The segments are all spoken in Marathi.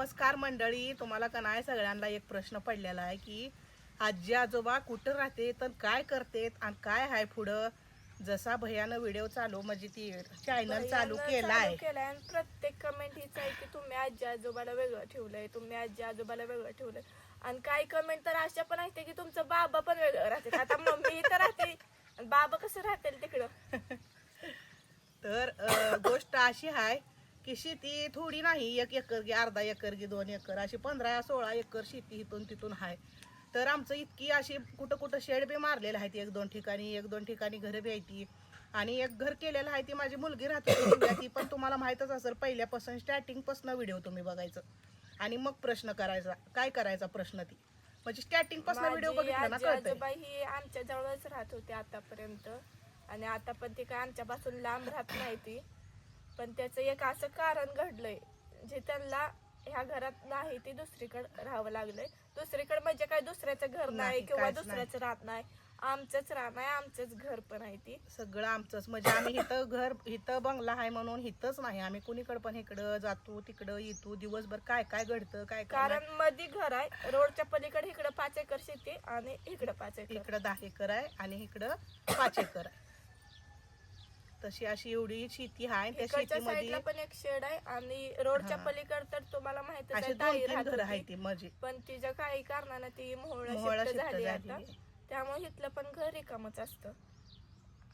नमस्कार मंडळी, तुम्हाला का नाही सगळ्यांना एक प्रश्न पडलेला आहे की आजी आजोबा कुठं राहते तर काय करतेत आणि काय आहे पुढं. जसा भैयानं व्हिडिओ चालू म्हणजे ती चॅनल चालू केलाय आणि प्रत्येक कमेंट हीच आहे की तुम्ही आजी आजोबाला वेगळं ठेवलंय, तुम्ही आजी आजोबाला वेगळं ठेवलंय. आणि काही कमेंट तर अशा पण आहेत की तुमचं बाबा पण वेगळं राहते. आता मम्मी इथं राहते आणि बाबा कसं राहतील तिकडं. तर गोष्ट अशी आहे की शेती थोडी नाही, 1 एकर गी, अर्धा एकर गी, 2 एकर अशी 15-16 एकर शेती इथून तिथून आहे. तर आमचं इतकी अशी कुठं कुठं शेड बी मारलेलं आहे, 1-2 ठिकाणी, 1-2 ठिकाणी घरं बी आहे ती. आणि एक घर केलेलं आहे ती माझी मुलगी राहते ती पण तुम्हाला माहीतच असेल. पहिल्यापासून स्टार्टिंगपासून व्हिडिओ तुम्ही बघायचं आणि मग प्रश्न करायचा, काय करायचा प्रश्न ती म्हणजे स्टार्टिंगपासून व्हिडिओ बघितला ना कळतंय. आजोबा ही आमच्या जवळच राहत होते आतापर्यंत आणि आता पण ती काय आमच्यापासून लांब राहत नाही ती. पण त्याचं एक असं कारण घडलंय जे त्यांना ह्या घरात नाही ती दुसरीकडे राहावं लागलंय. दुसरीकडे म्हणजे काय दुसऱ्याचं घर नाही किंवा दुसऱ्याचं राहत नाही, आमचंच राहत नाही, आमचंच घर पण आहे ती सगळं आमचंच. म्हणजे आम्ही इथं घर, इथं बंगला आहे म्हणून इथंच नाही, आम्ही कुणीकडे पण इकडं जातो तिकडं येतो दिवसभर. काय काय घडतं काय काय, कारण मध्ये घर आहे रोडच्या पलीकडे, इकडं 5 एकर शेती आणि इकडं 5 एकर, इकडं 10 एकर आहे आणि इकडं 5 एकर आहे. तशी अशी एवढी शेती आहे. त्या शेतीमध्ये पण एक शेड आहे आणि रोडच्या पलीकडे तर तुम्हाला माहिती अशी 2-3 घरं आहे ती माझी. पण तिच्या काही कारणानं ती मोहोळा शिफ्ट झाली झाली. आता, त्यामुळे इथलं पण घर रिकामच असतं.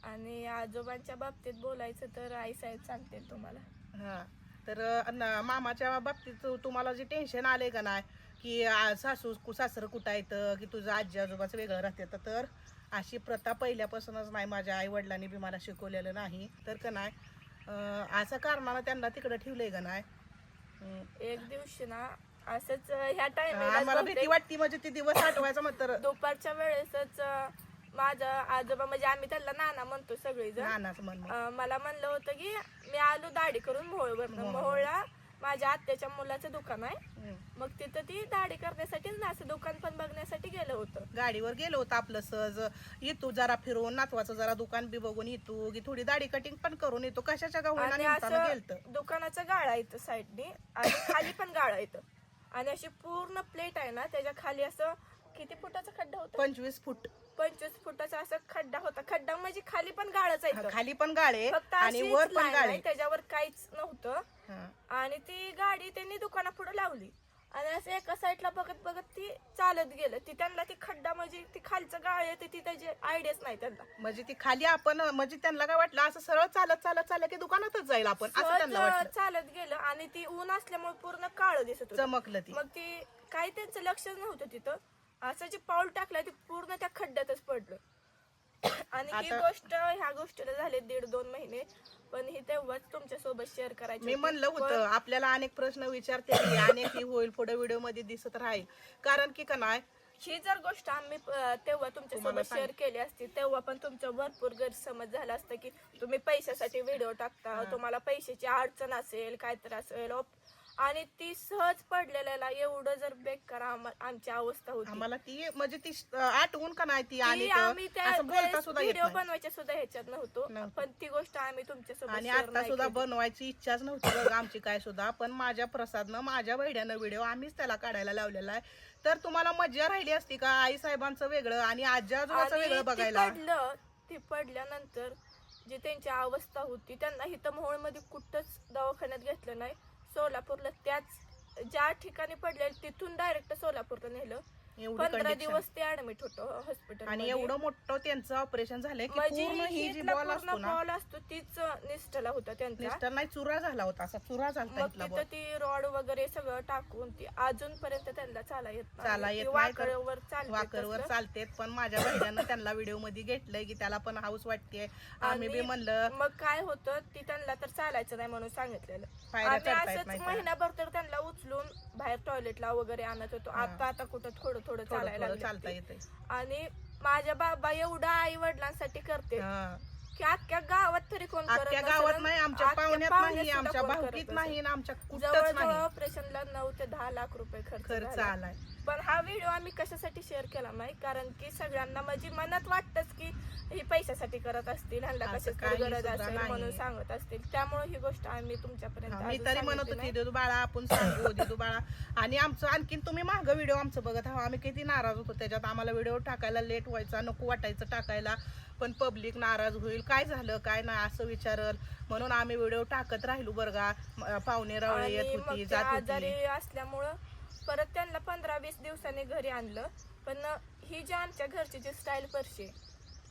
आणि आजोबांच्या बाबतीत बोलायचं तर आई साहेब सांगते तुम्हाला. हा, तर मामाच्या बाबतीत तुम्हाला जे टेन्शन आले का नाही की सासर कुठं येतं की तुझं आजी आजोबाचं वेगळं राहते, तर अशी प्रथा पहिल्यापासूनच नाही. माझ्या आई वडिलांनी बी मला शिकवलेलं नाही. तर का नाही असं कारणानं त्यांना तिकडं ठेवलंय का नाही. एक दिवशी ना असंच ह्या आम्हाला भीती वाटती म्हणजे ती दिवस आठवायचा म्हणतर दुपारच्या वेळेसच माझं आजोबा, म्हणजे आम्ही त्याला नाना म्हणतो सगळेजण, नानाच म्हणणं, मला म्हणलं होतं की मी आलो दाढी करून मोहोळवरनं. मोहोळला माझ्या आत्याच्या मुलाचं दुकान आहे, मग तिथं ती दाढी करण्यासाठी असं दुकान पण बघण्यासाठी गेलं होतं. गाडीवर गेलो होतं आपलं सहज. येतो जरा फिरून, नातवाचं जरा दुकान बी बघून येतो की थोडी दाढी कटिंग पण करून येतो. कशाच्या गावाला निमतानं गेलतं. दुकानाचं गाळा येतं साईडने आणि खाली पण गाळा येतं आणि अशी पूर्ण प्लेट आहे ना, त्याच्या खाली असं किती फुटाचा खड्डा होता, 25 फूट 25 फुटाचा असं खड्डा होता. खड्डा म्हणजे खाली पण गाळच आहे, खाली पण गाळे फक्त आणि वर पण गाळे, त्याच्यावर काहीच नव्हतं. आणि ती गाडी त्यांनी दुकानापुढे लावली आणि असं एका साईडला बघत बघत ती चालत गेलं. ती त्यांना ती खड्डा म्हणजे ती खालचं गाळ येते ती त्याची आयडियाच नाही त्यांना. म्हणजे ती खाली आपण म्हणजे त्यांना काय वाटलं असं सरळ चालत चालत चाललं की दुकानातच जाईल आपण, असं त्यांना वाटलं. चालत गेलं आणि ती ऊन असल्यामुळे पूर्ण काळं दिसत होतं, चमकलं ती. मग ती काही त्यांचं लक्षच नव्हतं तिथं. असं जे पाऊल टाकलं ते पूर्ण त्या खड्ड्यातच पडलं. आणि ही गोष्ट, ह्या गोष्टीला झाले 1.5-2 महिने, पण ही तेव्हाच तुमच्या सोबत शेअर करायची. मी म्हणलं होतं आपल्याला अनेक प्रश्न विचारते, अनेक ही होईल पुढे व्हिडिओ मध्ये दिसत राहील. कारण की का नाही, ही जर गोष्ट आम्ही तेव्हा तुमच्या सोबत शेअर केली असती तेव्हा पण तुमचं भरपूर गैरसमज झाला असतं की तुम्ही पैशासाठी व्हिडिओ टाकता, तुम्हाला पैशाची अडचण असेल, काय तर असेल. आणि ती सहज पडलेल्याला एवढं जर बेकार आमची अवस्था होती. आम्हाला ती म्हणजे ती आठवून का नाही ती, आणि आम्ही त्या व्हिडिओ येत बनवायच्या सुद्धा ह्याच्यात नव्हतो, पण ती गोष्ट आम्ही तुमच्यासोबत आणि आता सुद्धा बनवायची इच्छाच नव्हती बघ आमची काय सुद्धा. पण माझ्या प्रसादनं, माझ्या बहिण्यानं व्हिडिओ आम्हीच त्याला काढायला लावलेला आहे. तर तुम्हाला मज्जा राहिली असती का आई साहेबांचं वेगळं आणि आजी आजोबाचं वेगळं बघायला. ती पडल्यानंतर जी त्यांची अवस्था होती, त्यांना इथं मोहोळमध्ये कुठंच दवाखान्यात घेतलं नाही. सोलापूरला त्याच ज्या ठिकाणी पडले तिथून डायरेक्ट सोलापूरला नेलं. 15 दिवस ते ऍडमिट होतो हॉस्पिटल. आणि एवढं मोठं त्यांचं ऑपरेशन झालंय की पूर्ण ही जी बॉल असतो ना, बॉल असतो तीच निस्टला होता त्यांचा. निस्टर नाही, चुरा झाला होता, असा चुरा झाला. मग तिथं ती रॉड वगैरे सगळं टाकून ती अजूनपर्यंत त्यांना चाला येत वाकरवर चालतेत. पण माझ्या बहिणीनं त्यांना व्हिडिओ मध्ये घेतलंय की त्याला पण हाऊस वाटते. आम्ही बी म्हणलं मग काय होतं, ती त्यांना तर चालायचं नाही म्हणून सांगितलेलं. आम्ही असंच महिनाभर तर त्यांना उचलून बाहेर टॉयलेटला वगैरे आणत होतो. आता कुठं थोडं थोडं चालता येते. आणि माझ्या बाबा एवढा आई वडिलांसाठी करते की अख्ख्या गावात तरी कोण करत, अख्ख्या गावात नाही, आमच्या पाहुण्यात नाही, आमच्या भाऊकीत नाही, आमच्या कुठंच नाही. ऑपरेशनला 9 ते 10 लाख रुपये खर्च आलाय. पण हा व्हिडिओ आम्ही कशासाठी शेअर केला नाही, कारण की सगळ्यांना म्हणजे मनात वाटतच की ही पैशासाठी करत असतील, ह्यांना असं कशाची काही गरज सुद्धा असेल नाही. म्हणून सांगत असतील. त्यामुळे ही गोष्ट आम्ही तुमच्यापर्यंत मी अजून तरी म्हणत सांगितली होती नाही. दिदू बाळा आपण सांगू दिदू बाळा. आणि आमचं आणखीन तुम्ही मागं व्हिडिओ आमचं बघत आहो, आम्ही किती नाराज होतो त्याच्यात. आम्हाला व्हिडिओ टाकायला लेट व्हायचा, नको वाटायचं टाकायला, पण पब्लिक नाराज होईल, काय झालं काय नाही असं विचारल म्हणून आम्ही व्हिडिओ टाकत राहिलो बरं का. पाहुणे रावळे येत आणि मग होती ते जात आजारी होती. असल्यामुळं परत त्यांना 15-20 दिवसांनी घरी आणलं. पण ही जी आमच्या घरची जी स्टाईल परशी,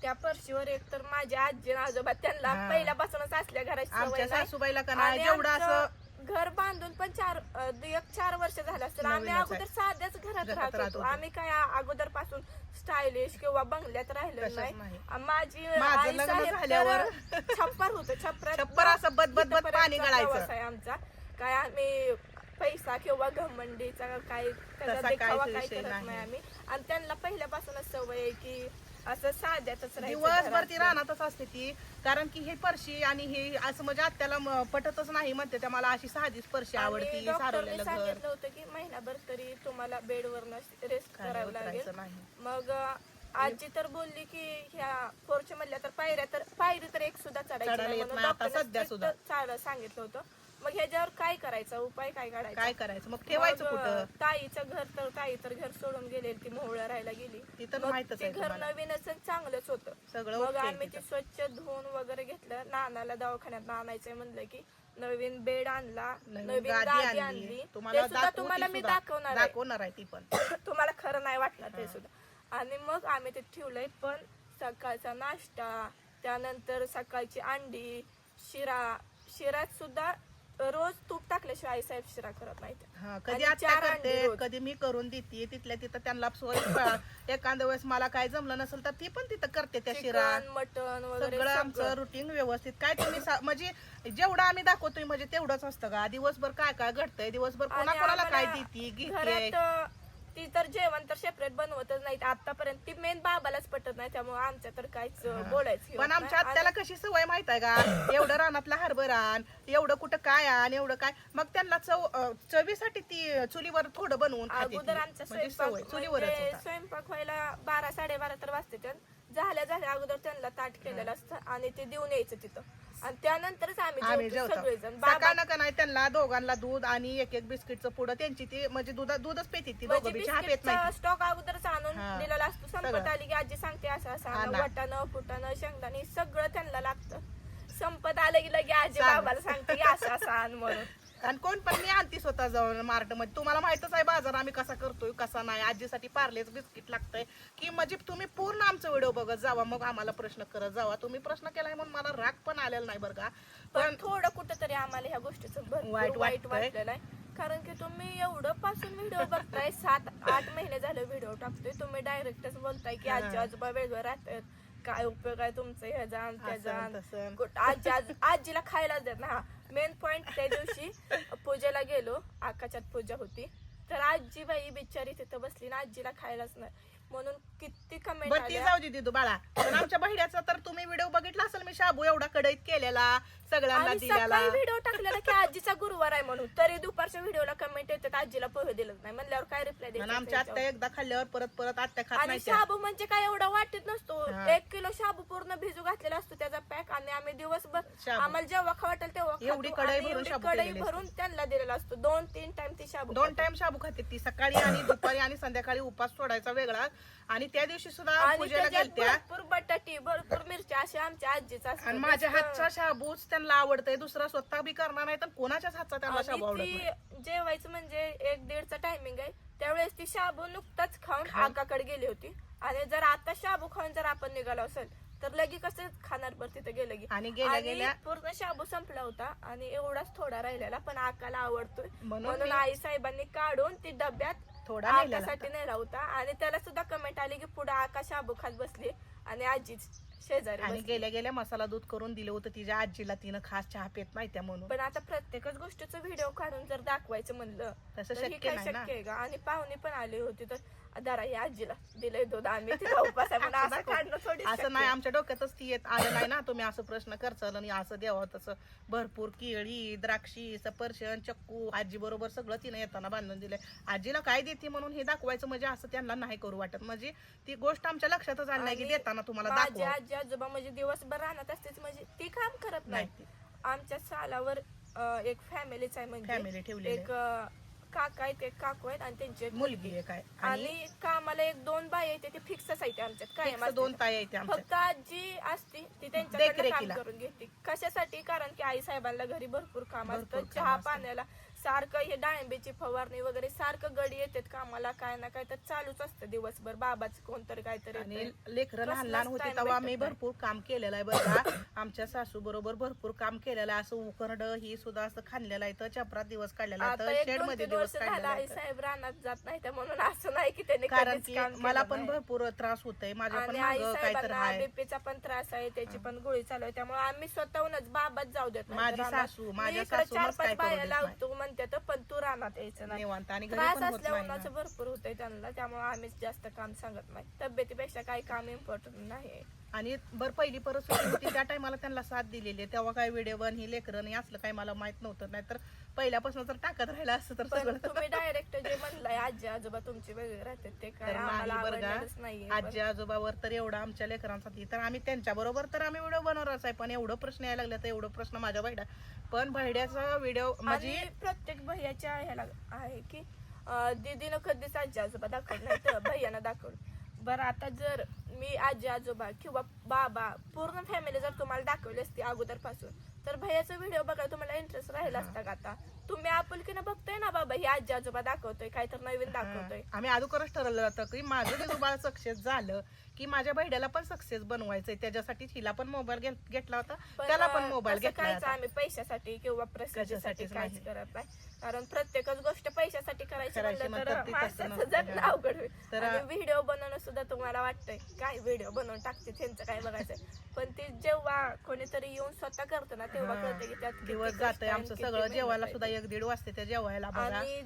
त्या परशीवर एक तर माझ्या आजी आणि आजोबा त्यांना हा. पहिल्यापासूनच असल्या घराची सवय आमच्या नाही. सासूबाईला का नाही आणि जेवढं आमचं असं घर बांधून पण 4 वर्ष झालं असतील. आम्ही नवीनच आहे. अगोदर साध्याच घरात घरात राहत राहत होतो. होतो. आम्ही काय अगोदर पासून स्टायलिश किंवा बंगल्यात राहिलो कशाच नाही. नाही. माझी माझं आई लग्न साहेब झाल्यावर तर छप्पर होतं, छप्पर असं बदबद पाणी गळायचं. प्रवास आहे आमचा. काय आम्ही पैसा किंवा घमंडीचा काय त्याचा तसा देखावा काहीच काय विषय करत नाही. नाही आम्ही. आणि त्यांना पहिल्यापासूनच सवय आहे की असं साध्यातच राहायचं दिवसभर ती घरातलं. रानातच असते ती. कारण की हे परशी आणि हे असं म्हणजे आत्याला पटतच नाही म्हणते त्या, मला अशी साधीच परशी आणि आवडती डॉक्टरने सारवलेलं घर. सांगितलं होतं की महिनाभर तरी तुम्हाला बेडवरनं रेस्ट काय करावं लागेल. उतरायचं नाही. मग आजी तर बोलली की ह्या पोर्च मधल्या तर पायरी तर एक सुद्धा चढायची चढायला नाही येत म्हणून नाही आता डॉक्टरने सध्या सुद्धा. चालत सांगितलं होतं. मग ह्याच्यावर काय करायचा उपाय काय काढायचा? काय करायचं मग ठेवायचं मग, कुठं? ताईचं ताई तर घर सोडून गेलेली, ती मोहळ्या राहायला गेली. ती तर मग माहीतच ते आहे घर तुम्हाला. नवीनच आणि चांगलंच होतं. सगळं मग ओके आहे आम्ही ती तिथं. स्वच्छ धुवून वगैरे घेतलं. नानाला दवाखान्यात आणायचंय म्हणलं की नवीन बेड आणला, नवीन गादी आणली. तुम्हाला ते सुद्धा दाखवू, तुम्हाला ती मी सुद्धा दाखवणार आहे. दाखवणार आहे ती पण. तुम्हाला खरं नाही वाटणार ते हा. सुद्धा. आणि मग आम्ही ते ठेवलंय. पण सकाळचा नाश्ता, त्यानंतर सकाळची अंडी, शिरात सुद्धा रोज तूप टाकल्याशिवाय आई साहेब शिरा करत नाहीत. हा, कधी आणि आत्या 4 अंडी करते रोज. कधी मी करून देते. तिथल्या तिथं त्यांना सोय एखाद्या वेळेस मला काय जमलं नसेल तर ती पण तिथं करते त्या शिरा. चिकन, मटन वगैरे सगळं आमचं रुटीन व्यवस्थित. काय तुम्ही म्हणजे जेवढं आम्ही दाखवतोय म्हणजे तेवढंच असतं का? दिवसभर काय काय घडतंय, दिवसभर आणि कोणाला काय आम्हाला देते घेते. घरात ती तर जेवण तर सेपरेट बनवतच नाहीत आतापर्यंत. ती मेन बाबालाच पटत नाही, त्यामुळे आमच्या तर काहीच बोलायचं हे पण होत आमच्या नाही. आत्याला कशी सवय माहित आहे का? एवढं रानातला हरभरा आण, एवढं कुठं काय आण, एवढं काय. मग त्यांना चवीसाठी ती चुलीवर थोडं बनवून खाते ती. अगोदर आमचा म्हणजे स्वयंपाक सवय चुलीवरच म्हणजे होता. स्वयंपाक व्हायला 12-12:30 तर वाजते. झाल्या अगोदर त्यांना ताट केलेलं असतं आणि ते देऊन यायचं तिथं. आणि त्यानंतरच आम्ही जेवतो जेवतो सगळेजण. सकाळनं का नाही त्यांना दोघांना दूध आणि एक बिस्किटचं पुढं त्यांची ती म्हणजे दूधच पेती ती. दोघं बी चहा पेत नाही. स्टॉक अगोदरच आणून हा. दिलेला असतो. संपत सगळं. आली की आजी सांगते असं असं हा आणा. ना. वाटाणं, फुटाणं, शेंगदाणे सगळं त्यांना लागतं. संपत आलं की लगे आजी सांग. बाबाला सांगते की असं असं आण म्हणून. आणि कोण पण मी आणती स्वतः जाऊन मार्ट मध्ये. तुम्हाला माहितच आहे बाजार आम्ही कसा करतोय कसा नाही. आजीसाठी पार्लेच बिस्किट लागतंय की म्हणजे तुम्ही पूर्ण आमचं व्हिडिओ बघत जावा, मग आम्हाला प्रश्न करत जावा. तुम्ही प्रश्न केलाय म्हणून मला राग पण आलेला नाही बरं का. पण थोडं कुठंतरी आम्हाला ह्या गोष्टीचं भरपूर वाईट वाईट वाटतंय. वाटलेलं आहे. कारण की तुम्ही एवढं पासून व्हिडिओ बघताय, 7-8 महिने झाले व्हिडिओ टाकतोय. तुम्ही डायरेक्टच बोलताय की हा. आजी आजोबा वेगळं राहतात, काय उपयोग आहे तुमचं ह्याचा आणि त्याचा. असं तसं. आजीला खायलाच देत ना. मेन पॉइंट, त्या दिवशी पूजेला गेलो, आकाशात पूजा होती, तर आजी बाई बिचारी तिथं बसली ना, आजीला खायलाच नाही. म्हणून किती कमेंट बरं ती जाऊ दे दिदू बाळा. पण आमच्या बहिड्याचा तर तुम्ही व्हिडिओ बघितला असेल. मी शाबू एवढा कढईत केलेला सगळ्यांना आणि दिलेला. सकाळी व्हिडिओ टाकलेला की आजीचा गुरुवार आहे म्हणून, तरी दुपारच्या व्हिडिओला कमेंट येतात आजीला पोहे दिलंच नाही म्हणल्यावर काय रिप्लाय आणि आमच्या द्यायचं. आत्या एकदा खाल्ल्यावर परत आत्या खात आणि नाही त्या. शाबू म्हणजे काय एवढा वाटत नसतो. हा. 1 किलो शाबू पूर्ण भिजू घातलेला असतो त्याचा पॅक. आणि आम्ही दिवसभर शाबू. आम्हाला जेव्हा खाऊ वाटेल तेव्हा एवढी खातो. कढई आणि भरून एवढी शाबू कढई केलेली भरून त्यांना दिलेला असतो. 2-3 टाइम ती शाबू 2 खाते. टाइम शाबू खाते ती. सकाळी आणि दुपारी आणि संध्याकाळी उपास सोडायचा वेगळा. आणि त्या दिवशी सुद्धा आणि पूजेला त्याच्यात गेलत्या. भरपूर बटाटी, भरपूर मिरच्या अशी आमच्या आजीचा असतो. आणि माझ्या हातचा शाबूच त्यांना आवडतंय. दुसरा स्वतः बी करणार नाही तर कोणाच्याच हातचा त्यांना शाबू आवडत नाही. ती जेवायचं म्हणजे 1-1:30चा टायमिंग आहे. त्यावेळेस ती शाबू नुकताच खाऊन आकाकडे गेली होती. आणि जर आता शाबू खाऊन जर आपण निघालो असेल तर लगे कसं खाणार बरं तिथे गेलं की. आणि गेल्या पूर्ण शाबू संपला होता आणि एवढाच थोडा राहिलेला, पण आकाला आवडतोय म्हणून म्हणून आई साहेबांनी काढून ती डब्यात थोडा नेलेला आकासाठी नेला होता. आणि त्याला सुद्धा कमेंट आली की पुढे आका शाबू खात बसली आणि आजी शेजारी आणि बसली. गेल्या मसाला दूध करून दिलं होतं तिच्या आजीला. तिनं खास चहा पेत नाही त्या म्हणून. पण आता प्रत्येकच गोष्टीचं व्हिडिओ काढून जर दाखवायचं म्हणलं तसं तर हे शक्य काय नाही ना. शक्य आहे का. आणि पाहुणे पण आले होते तर दारा या आजीला दिलंय दूध आम्ही तिला उपास आहे म्हणून असं काढणं थोडी असं नाही, आमच्या डोक्यातच ती येत आलं नाही ना तुम्ही असं प्रश्न करचाल आणि असं द्यावं तसं. भरपूर केळी, द्राक्षी, सफरचंद, चक्कू आजी बरोबर सगळं तिने येताना बांधून दिलंय. आजीला काय देते म्हणून हे दाखवायचं म्हणजे असं त्यांना नाही करू वाटत. म्हणजे ती गोष्ट आमच्या लक्षातच आली नाही की देताना तुम्हाला माझी दाखवा. आजी आजोबा म्हणजे दिवसभर राहणार असतेच म्हणजे ती काम करत नाही. नाही आमच्या सालावर एक फॅमिलीच आहे म्हणजे फॅमिली ठेवलेली एक काका आहेत, एक काकू आहेत आणि त्यांची एक मुलगी आहे काय आणि कामाला एक 2 बाई आहेत ते फिक्सच आहे आमच्यात कायम आणि 2 ताई आहेत आमच्या. फक्त आजी असती ती त्यांच्याकडे काम देखरेखीला. करून घेते. कशासाठी? कारण की आई साहेबांना घरी भरपूर काम असतं. भरपूर काम चहा असतं. पाण्याला सारखं हे डाळिंबीची फवारणी वगैरे सारखं गडी येतात कामाला, काय ना काय तर चालूच असतं दिवसभर. बाबाच कोणतरी काहीतरी आणि येतंय. लेकरं लहान लहान होते time तेव्हा भेटत मी नाही. भरपूर काम केलेलं आहे बरं का. आमच्या सासू बरोबर भरपूर काम केलेलं आहे. असं उकरड ही सुद्धा असं खाल्लेलं आहे तर चपरात दिवस काढलेला आता आहे, एक शेड 2-3 मध्ये वर्ष दिवस झालं काढलेला आई आहे. साहेब रानात जात नाही त्या म्हणून असं नाही की त्यांनी कारण कधीच की काम मला केलं पण नाही. भरपूर त्रास होतोय माझ्या पण आणि आई मागं काहीतरी साहेबांना आहे. बीपीचा पण त्रास आहे, त्याची पण गोळी चालू आहे. त्यामुळे आम्ही स्वतःहूनच बाबाच जाऊ देत नाही माझी रानात. सासू मी माझ्या इकडे सासूनच 4-5 काय करू बाया देत नाही. लावतो म्हणते तर पण तू रानात यायचं नाही. निवांत आणि घरी त्रास पण होत असल्या नाही ना. उन्हाचं भरपूर होतंय त्यांना, त्यामुळे आम्हीच जास्त काम सांगत नाही. तब्येतीपेक्षा काही काम इम्पॉर्टंट नाही. आणि बरं पहिली परिस्थिती होती त्या टायमाला त्यांना साथ दिलेली आहे. तेव्हा काय व्हिडिओ बन ही लेकरं नाही असलं काही मला माहित नव्हतं. नाही तर पहिल्यापासून जर टाकत राहिलं असतं तर पण सगळं तुम्ही डायरेक्ट जे म्हणलाय आजी आजोबा तुमचे वेगळे राहतात ते काय तर आम्हाला नाही बरं आवडणारच का. नाहीये. आजी आजोबावर तर एवढा आमच्या लेकरांसाठी तर आम्ही त्यांच्या बरोबर तर आम्ही व्हिडिओ बनवणारच आहे. पण एवढं प्रश्न यायला लागले तर एवढं प्रश्न माझ्या बैडा पण भैड्याचा व्हिडिओ म्हणजे आणि प्रत्येक भैयाच्या ह्याला आहे की दीदीनं कधीच आजी आजोबा दाखवलं नाही तर भैयानं दाखवलं. बरं आता जर मी आजी आजोबा किंवा बाबा पूर्ण फॅमिली जर तुम्हाला दाखवली असती अगोदर पासून तर भैयाचा व्हिडिओ बघायला तुम्हाला इंटरेस्ट राहिला असता का? आता तुम्ही आपुलकीनं बघताय ना बाबा ही आजी आजोबा दाखवतोय काय तर नवीन दाखवतोय. आम्ही अगोदरच ठरवलं होतं की माझं जे बाळ सक्सेस झालं की माझ्या बहिणीला पण सक्सेस बनवायचंय. त्याच्यासाठी हिला पण मोबाईल घेतला होता, त्याला पण मोबाईल तसं घेतला काहीच होता. आम्ही पैशासाठी किंवा प्रसिद्धीसाठी कशासाठीच काहीच नाही. करत नाही. कारण प्रत्येकच गोष्ट पैशासाठी करायची म्हणलं म्हणतात तर ती तसं माणसाचं नसतं. जगणं अवघड होईल. तर आणि व्हिडिओ बनवणं सुद्धा तुम्हाला वाटतंय काय व्हिडिओ बनवून टाकते त्यांचं काय बघायचंय. पण ते जेव्हा कोणीतरी येऊन स्वतः करतं ना तेव्हा कळतं की त्यात किती दिवस कष्ट जातंय आणि आमचं किती सगळं. मेहनत जेवायला आहे. सुद्धा 1-1.5 वाजते त्या जेवायला बघा. आणि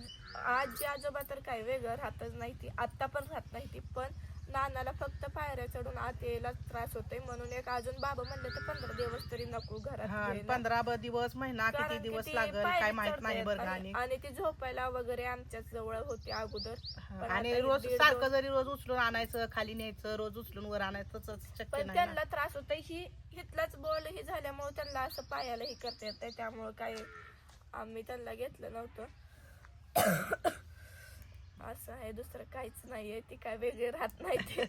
आजी आजोबा तर काय वेगळं राहतच नाही ती आता पण राहत नाही ती. पण नानाला फक्त पायऱ्या चढून आत यायला त्रास होतोय म्हणून एक अजून बाबा म्हणले तर 15 दिवस तरी नको घरात यायला. 15 दिवस महिना कारण किती की दिवस ती लागल पायरी काय माहित चढता नाही येत बरं का. नाही. आणि ती झोपायला वगैरे आमच्याच जवळ होती अगोदर. पण आणि आता रोज ही 1.5-2 सारखं जरी रोज उचलून आणायचं खाली न्यायचं रोज उचलून वर आणायचं तसंच शक्य पण नाही त्यांना ना. त्रास होतोय ही हितलाच बॉल ही झाल्यामुळे त्यांना असं पायाला ही करता येतंय. त्यामुळे काय आम्ही त्यांना घेतलं नव्हतं. असं आहे, दुसरं काहीच नाहीये. ती काय वेगळी राहत नाही ते.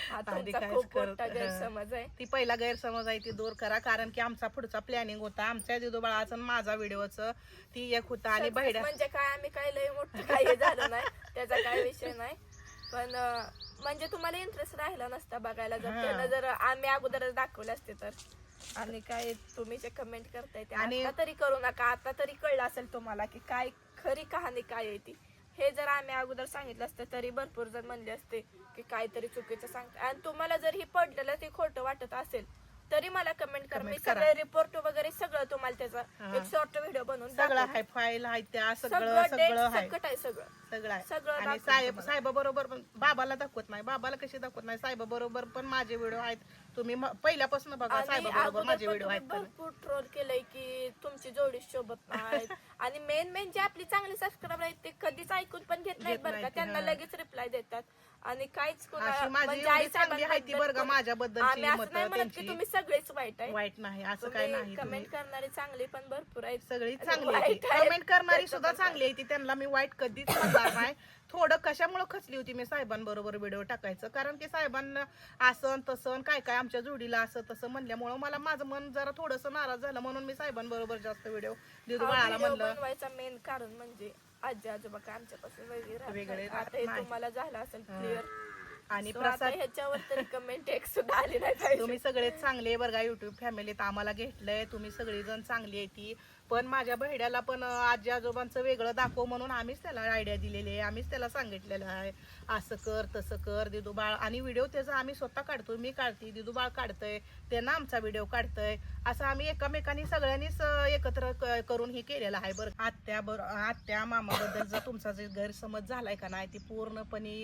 हा आधी तुमचा काहीच खूप करत- मोठा गैरसमज आहे. ती पहिला गैरसमज आहे ती दूर करा. कारण की आमचा पुढचा प्लॅनिंग होता आमच्या दिदू बाळाचं आणि माझा व्हिडिओचं ती एक होता. आणि Success बहिड्या म्हणजे काय आम्ही काय लय मोठं काही झालं नाही त्याचा काय विषय नाही. पण म्हणजे तुम्हाला इंटरेस्ट राहिला नसता बघायला जर त्यानं जर आम्ही अगोदरच दाखवले असते तर. आणि काय तुम्ही जे कमेंट करताय ते आणि- आता तरी करू नका. आता तरी कळलं असेल तुम्हाला की काय खरी कहाणी काय आहे ती. हे जर आम्ही अगोदर सांगितलं असतं तरी भरपूर जण म्हणले असते की काहीतरी चुकीचं सांगते. आणि तुम्हाला जर ही पडलेलं ते खोटं वाटत असेल तरी मला कमेंट करा. मी Comment करा. सगळे रिपोर्ट वगैरे सगळं तुम्हाला त्याचा एक शॉर्ट व्हिडिओ बनवून सगळं दाखवते. आहे फाईल आहे त्या सगळं सगळं सगळं डेट आहे सकट आहे सगळं. सगळं सगळं आहे. आणि दाखवतो साहेब तुम्हाला. साहेबा बरोबर पण बाबाला दाखवत नाही. बाबाला कशी दाखवत नाही साहेबा बरोबर पण माझे व्हिडिओ आहेत. तुम्ही पहिल्यापासून बघा आणि साहेबा बरोबर अगोदर माझे पण व्हिडिओ तुम्ही आहेत. पण भरपूर ट्रोल केलंय की तुमची जोडी शोभत नाही. आणि मेन जे आपली चांगली सबस्क्राईबर आहेत ते कधीच ऐकून पण घेत नाहीत घेत बरं का. नाहीत, त्यांना हा. लगेच रिप्लाय देतात. आणि काहीच अशी माझी म्हणजे एवढी आई चांगली आहे ती बरं का माझ्याबद्दलची आम्ही असं मतं नाही म्हणत की त्यांची. तुम्ही सगळेच वाईट आहे. वाईट नाही असं काय नाही. तुम्ही कमेंट करणारी चांगली पण भरपूर आहेत. सगळी आणि चांगली आहे. वाईट आहेत. कमेंट करणारी त्याचं सुद्धा पण चांगली आहे ती. त्यांना मी वाईट कधीच म्हणणार नाही. थोडं कशामुळे खचली होती मी साहेबांबरोबर व्हिडिओ टाकायचं. कारण की साहेबांना असं तसं काय काय आमच्या जोडीला असं तसं म्हणल्यामुळं मला माझं मन जरा थोडस नाराज झालं. म्हणून मी साहेबांबरोबर जास्त व्हिडिओ दिदू बाळाला व्हिडिओ म्हणलं. बनवायचा मेन कारण म्हणजे आजी आजोबा काय आमच्यापासून वेगळे वेगळे राहतात. राहत आता हे नाही. तुम्हाला झालं असेल क्लिअर. आणि So आता प्रसाद ह्याच्यावर तरी कमेंट एक सुद्धा आली नाही पाहिजे. तुम्ही सगळे चांगले बरं का. युट्यूब फॅमिलीत आम्हाला घेतलंय. तुम्ही सगळेजण चांगली आहे ती. पण माझ्या बहिड्याला पण आजी आजोबांचं वेगळं दाखव म्हणून आम्हीच त्याला आयडिया दिलेली आहे, आम्हीच त्याला सांगितलेलं आहे असं कर तसं कर दिदू बाळ. आणि व्हिडिओ त्याचा आम्ही स्वतः काढतो, मी काढते, दिदू बाळ काढतंय, त्यांना आमचा व्हिडिओ काढतंय, असं आम्ही एकामेकांनी सगळ्यांनीच एकत्र करून हे केलेलं आहे. बरं आत्या मामाबद्दल जर तुमचा जे गैरसमज झालाय का नाही, ती पूर्णपणे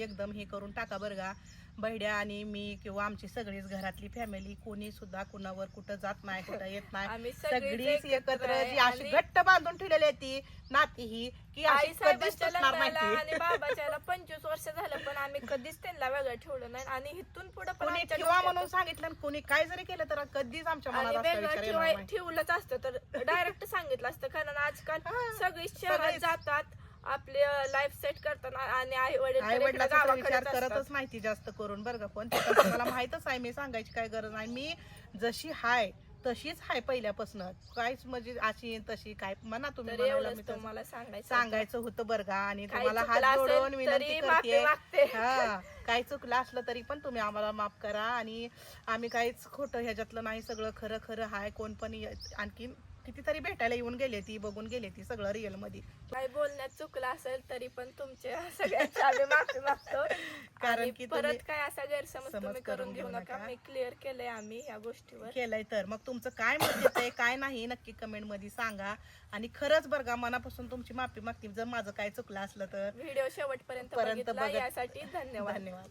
एकदम हे करून टाका बरं का. बहिड्या आणि मी किंवा आमची सगळीच घरातली फॅमिली कोणी सुद्धा कुणावर कुठं जात नाही, कुठं येत नाही, आम्ही सगळीच एकत्र आहे. जी अशी आणि घट्ट बांधून ठेवलेली आहे ती नाती ही की आई अशी कधीच साहेबांच्या तुटणार लग्नाला नाही. आणि बाबाच्याला 25 वर्ष झालं, पण आम्ही कधीच त्यांना वेगळं ठेवलं नाही. आणि इथून पुढे पण कोणी आमच्या ठेवा डोक्यात- म्हणून सांगितलं आणि कोणी काय जरी केलं तर कधीच आमच्या मनात आणि असा वेगळं विचार येणार नाही. ठेवलंच असतं तर डायरेक्ट सांगितलं असतं. कारण आजकाल हा, सगळी शहरात सगळेच. जातात आपले लाईफ सेट करताना, आणि आई आई वडील वडिलाचा तर विचार करतच नाही ती जास्त करून बरं का. पण ते तर तुम्हाला माहितच आहे, मी सांगायची काय गरज नाही. मी जशी हाय तशीच हाय पहिल्यापासून, काहीच म्हणजे अशी तशी काय म्हणा तुम्ही, तर म्हणायला मी एवढंच तसं तुम्हाला सांगायचं सांगायचं होतं बरं का. आणि काही तुम्हाला चुकलं हात असेल जोडून विनंती तरी माफी करते, मागते. हा काही चुकलं असलं तरी पण तुम्ही आम्हाला माफ करा. आणि आम्ही काहीच खोटं ह्याच्यातलं नाही, सगळं खरं खरं हाय. कोण पण आणखी कितीतरी भेटायला येऊन गेले ती, बघून गेले ती सगळं रिअल मध्ये. काही बोलण्यात चुकलं असेल तरी पण तुमच्या सगळ्यांची आम्ही माफी मागतो. कारण आणि की तुम्ही परत काय असा गैरसमज समज तुम्ही करून घेऊ नका. नका. मी क्लिअर केलंय आम्ही या गोष्टीवर. केलंय तर मग तुमचं काय मत येतंय काय नाही नक्की कमेंट मध्ये सांगा. आणि खरंच बरं का मनापासून तुमची माफी मागते जर माझं काय चुकलं असलं तर. व्हिडिओ शेवटपर्यंत पर्यंत बघितला बघत- यासाठी धन्यवाद. धन्यवाद.